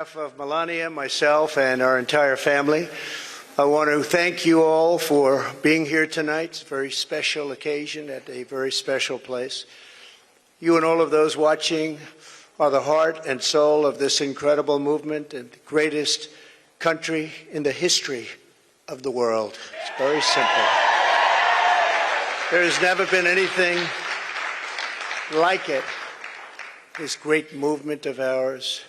behalf of Melania, myself, and our entire family, I want to thank you all for being here tonight. It's a very special occasion at a very special place. You and all of those watching are the heart and soul of this incredible movement and the greatest country in the history of the world. It's very simple. There has never been anything like it. This great movement of ours,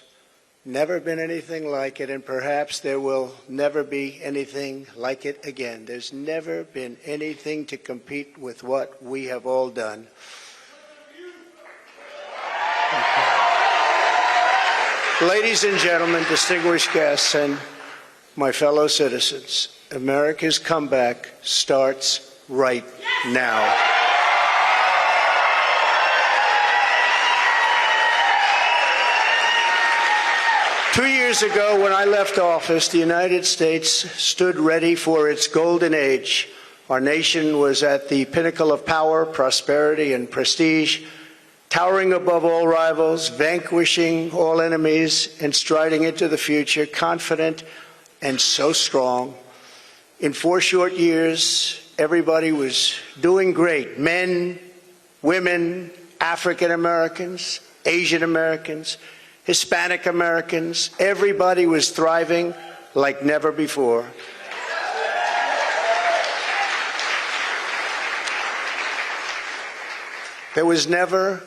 never been anything like it, and perhaps there will never be anything like it again. There's never been anything to compete with what we have all done. Ladies and gentlemen, distinguished guests, and my fellow citizens, America's comeback starts right now. Two years ago, when I left office, the United States stood ready for its golden age. Our nation was at the pinnacle of power, prosperity, and prestige, towering above all rivals, vanquishing all enemies, and striding into the future, confident and so strong. In 4 short years, everybody was doing great. Men, women, African Americans, Asian Americans, Hispanic Americans, everybody was thriving like never before. There was never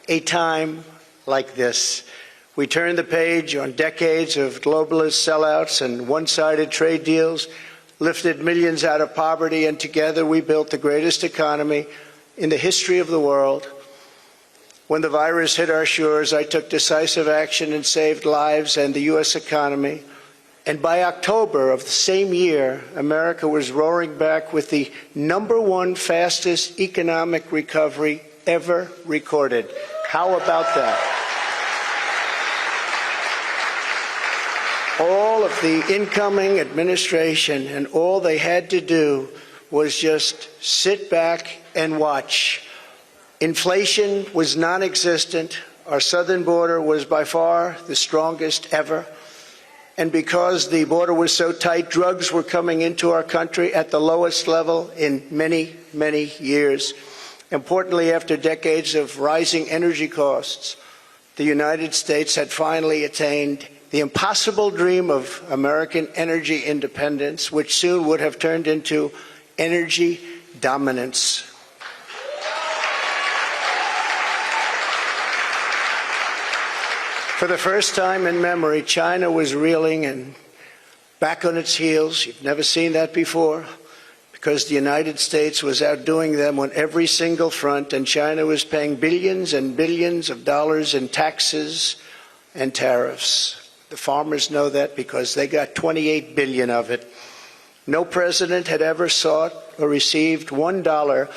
a time like this. We turned the page on decades of globalist sellouts and one-sided trade deals, lifted millions out of poverty, and together we built the greatest economy in the history of the world. When the virus hit our shores, I took decisive action and saved lives and the U.S. economy. And by October of the same year, America was roaring back with the #1 fastest economic recovery ever recorded. How about that? All of the incoming administration and all they had to do was just sit back and watch. Inflation was non-existent. Our southern border was by far the strongest ever. And because the border was so tight, drugs were coming into our country at the lowest level in many, many years. Importantly, after decades of rising energy costs, the United States had finally attained the impossible dream of American energy independence, which soon would have turned into energy dominance. For the first time in memory, China was reeling and back on its heels. You've never seen that before, because the United States was outdoing them on every single front, and China was paying billions and billions of dollars in taxes and tariffs. The farmers know that because they got 28 billion of it. No president had ever sought or received $1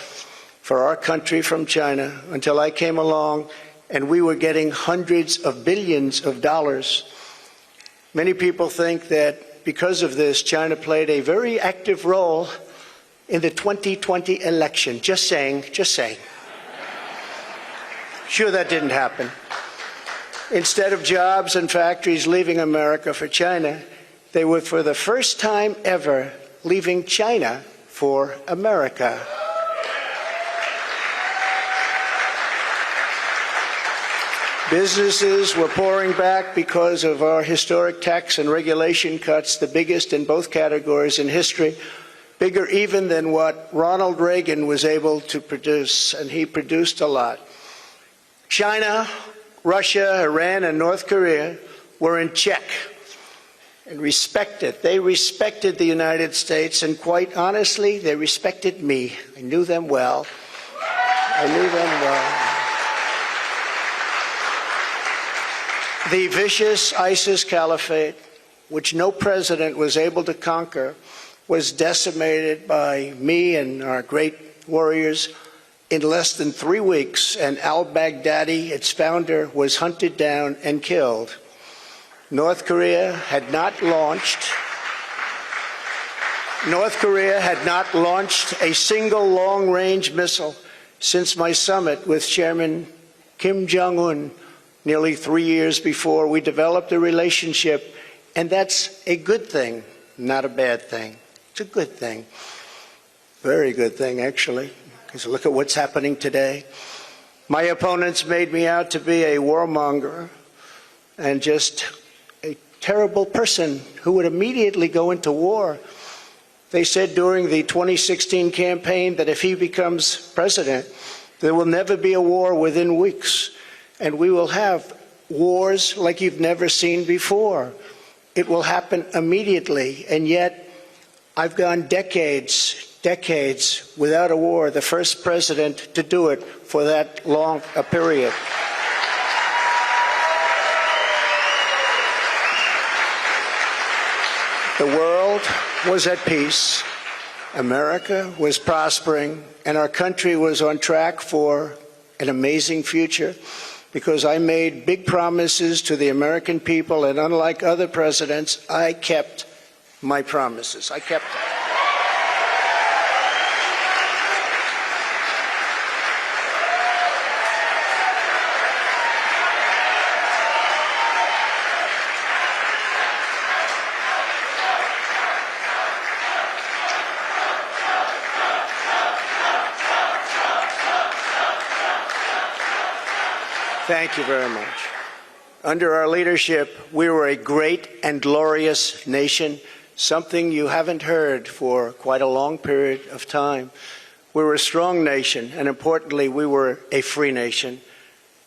for our country from China until I came along, and we were getting hundreds of billions of dollars. Many people think that because of this, China played a very active role in the 2020 election. Just saying, just saying. Sure, that didn't happen. Instead of jobs and factories leaving America for China, they were for the first time ever leaving China for America. Businesses were pouring back because of our historic tax and regulation cuts, the biggest in both categories in history, bigger even than what Ronald Reagan was able to produce, and he produced a lot. China, Russia, Iran, and North Korea were in check and respected. They respected the United States, and quite honestly, they respected me. I knew them well. I knew them well. The vicious ISIS caliphate, which no president was able to conquer, was decimated by me and our great warriors in less than 3 weeks, and al-Baghdadi, its founder, was hunted down and killed. North Korea had not launched a single long-range missile since my summit with Chairman Kim Jong-un nearly 3 years before. We developed a relationship, and that's a good thing, not a bad thing. It's a good thing. Very good thing, actually, because look at what's happening today. My opponents made me out to be a warmonger and just a terrible person who would immediately go into war. They said during the 2016 campaign that if he becomes president, there will never be a war within weeks, and we will have wars like you've never seen before. It will happen immediately, and yet I've gone decades without a war, the first president to do it for that long a period. The world was at peace, America was prospering, and our country was on track for an amazing future because I made big promises to the American people, and unlike other presidents, I kept my promises. I kept them. Thank you very much. Under our leadership, we were a great and glorious nation, something you haven't heard for quite a long period of time. We were a strong nation, and importantly, we were a free nation.